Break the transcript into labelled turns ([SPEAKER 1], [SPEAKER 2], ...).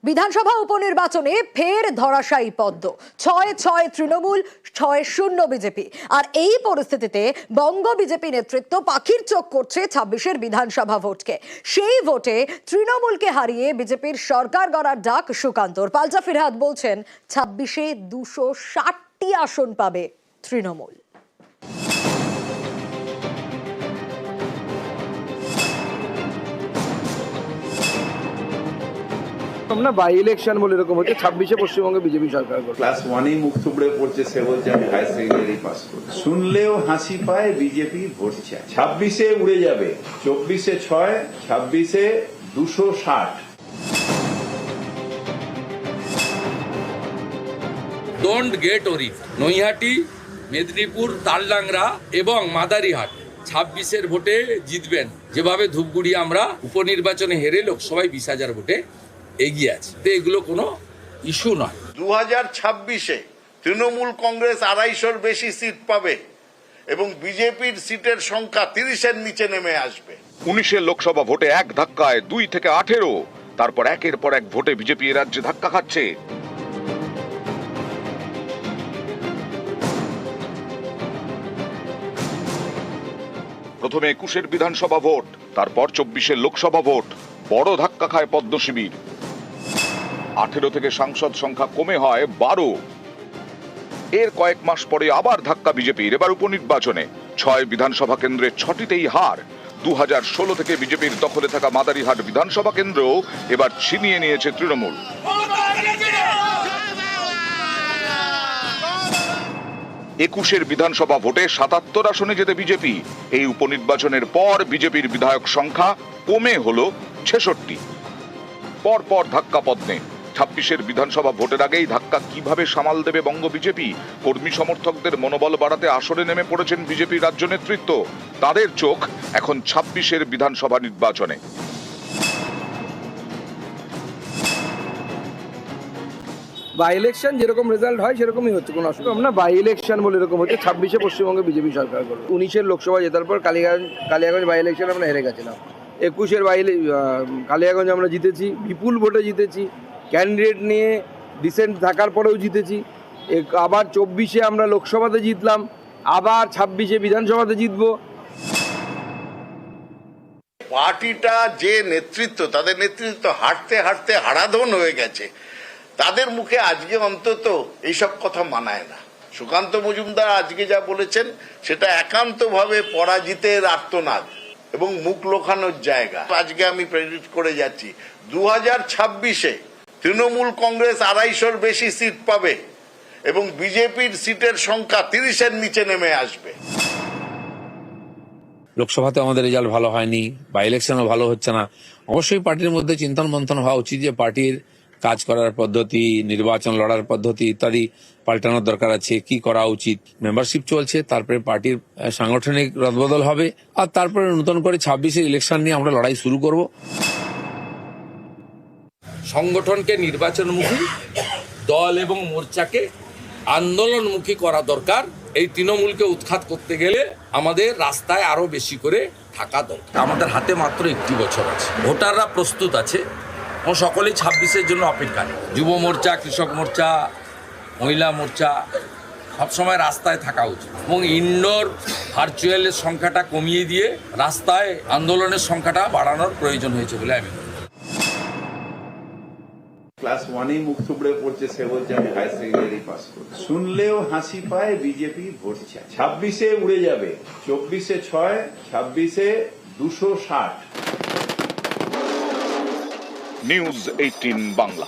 [SPEAKER 1] বিধানসভা উপনির্বাচনে ফের ধরাশায়ী পদ্ম, ৬-৬ তৃণমূল, ৬-০ বিজেপি। আর এই পরিস্থিতিতে বঙ্গ বিজেপি নেতৃত্ব পাখির চোখ করছে ২৬-এর বিধানসভা ভোটকে। সেই ভোটে তৃণমূলকে হারিয়ে বিজেপির সরকার গড়ার ডাক সুকান্তর। পাল্টা ফিরহাদ বলছেন ২৬-এ ২৬০টি আসন পাবে তৃণমূল।
[SPEAKER 2] না বাই ইলেকশন বলে এরকম হচ্ছে ২৬-এ পশ্চিমবঙ্গে বিজেপি সরকার করবে।
[SPEAKER 3] ক্লাস 1-এই মুখ থুবড়ে পড়ছে, সে বলছে আমি হায়ার সেকেন্ডারি পাস করি। শুনলেও হাসি পায়, বিজেপি ভোট চায়। ২৬-এ উড়ে যাবে, ২৪-এ ৬, ২৬-এ ২৬০।
[SPEAKER 4] Don't get worried. Naihati, Medinipur, Taldangra এবং মাদারিহাট ২৬-এর ভোটে জিতবেন। যেভাবে ধূপগুড়ি আমরা উপনির্বাচনে হেরে লোকসভায় ২০,০০০ ভোটে এগিয়ে আছে, এগুলো কোনো ইস্যু নয়।
[SPEAKER 5] ২০২৬-এ তৃণমূল কংগ্রেস ২৫০-র বেশি সিট পাবে এবং বিজেপির সিটের সংখ্যা ৩০-এর নিচে নেমে আসবে।
[SPEAKER 6] ১৯-এর লোকসভা ভোটে এক ধাক্কায় ২ থেকে ১৮, তারপর একের পর এক ভোটে বিজেপি এ রাজ্যে ধাক্কা খাচ্ছে। প্রথমে ২১-এর বিধানসভা ভোট, তারপর ২৪-এর লোকসভা ভোট। বড় ধাক্কা খায় পদ্ম শিবির। ১৮ থেকে সাংসদ সংখ্যা কমে হয় ১২। এর কয়েক মাস পরে আবার ধাক্কা বিজেপির। এবার উপনির্বাচনে ৬ বিধানসভা কেন্দ্রের ৬টিতেই হার। ২০১৬ থেকে বিজেপির দখলে থাকা মাদারিহাট বিধানসভা কেন্দ্র এবার ছিনিয়ে নিয়েছে তৃণমূল। ২১-এর বিধানসভা ভোটে ৭৭ আসনে জেতে বিজেপি। এই উপনির্বাচনের পর বিজেপির বিধায়ক সংখ্যা কমে হলো ৬৬। পরপর ধাক্কা পদ্মে। ২৬-এর বিধানসভা ভোটের আগেই ধাক্কা কিভাবে সামাল দেবে বঙ্গ বিজেপি? কর্মী সমর্থকদের মনোবল বাড়াতে আসরে নেমে পড়েছেন বিজেপির রাজ্য নেতৃত্ব। তাদের চোখ এখন ২৬-এর বিধানসভা নির্বাচনে।
[SPEAKER 2] বাই ইলেকশন যেরকম রেজাল্ট হয় সেরকমই হচ্ছে, কোনো অসুবিধা না। বাই ইলেকশন বলে এরকম হচ্ছে ২৬-এ পশ্চিমবঙ্গে বিজেপি সরকার করবে। ১৯-এর লোকসভা জেতার পর কালিয়াগঞ্জ বাই ইলেকশন আমরা হেরে গেছিলাম। ২১-এর কালিয়াগঞ্জ আমরা জিতেছি, বিপুল ভোটে জিতেছি। ক্যান্ডিডেট নিয়ে ডিসেন্ট থাকার পরেও জিতেছি। আবার ২৪-এ আমরা লোকসভাতে জিতলাম, আবার ২৬-এ বিধানসভাতে জিতবো।
[SPEAKER 5] পার্টিটা যে নেতৃত্ব, তাদের নেতৃত্ব হাঁটতে হাঁটতে হারাধন হয়ে গেছে। তাদের মুখে আজকে অন্তত এইসব কথা মানায় না। সুকান্ত মজুমদার আজকে যা বলেছেন সেটা একান্তভাবে পরাজিতের আর্তনাদ এবং মুখ লোকানোর জায়গা। আজকে আমি প্রেডিক্ট করে যাচ্ছি ২০২৬-এ তৃণমূল কংগ্রেস ২৫০-র বেশি সিট পাবে এবং বিজেপির সিটের সংখ্যা ৩০-এর নিচে নেমে আসবে।
[SPEAKER 4] লোকসভাতে আমাদের রেজাল্ট ভালো হয়নি, বা ইলেকশনও ভালো হচ্ছে না। অবশ্যই পার্টির মধ্যে চিন্তন মন্থন হওয়া উচিত যে পার্টির কাজ করার পদ্ধতি, নির্বাচন লড়ার পদ্ধতি ইত্যাদি পাল্টানোর দরকার আছে। কি করা উচিত? মেম্বারশিপ চলছে, তারপরে পার্টির সাংগঠনিক রদবদল হবে, আর তারপরে নতুন করে ২৬-এর ইলেকশন নিয়ে আমরা লড়াই শুরু করব। সংগঠনকে নির্বাচনমুখী, দল এবং মোর্চাকে আন্দোলনমুখী করা দরকার। এই তৃণমূলকে উৎখাত করতে গেলে আমাদের রাস্তায় আরো বেশি করে থাকা দরকার। আমাদের হাতে মাত্র ১ বছর আছে, ভোটাররা প্রস্তুত আছে ও সকলেই ২৬-এর জন্য অপেক্ষায়। যুব মোর্চা, কৃষক মোর্চা, মহিলা মোর্চা সবসময় রাস্তায় থাকা উচিত এবং ইনডোর ভার্চুয়ালের সংখ্যাটা কমিয়ে দিয়ে রাস্তায় আন্দোলনের সংখ্যাটা বাড়ানোর প্রয়োজন হয়েছে বলে আমি মনে করি।
[SPEAKER 3] ক্লাস 1-এই মুখ থুবড়ে পড়ছে, সে বলছে আমি হায়ার সেকেন্ডারি পাস করি। শুনলেও হাসি পায়, বিজেপি ভোট চায়। ২৬-এ উড়ে যাবে, ২৪-এ ৬, ২৬-এ ২৬০।
[SPEAKER 6] নিউজ ১৮ বাংলা।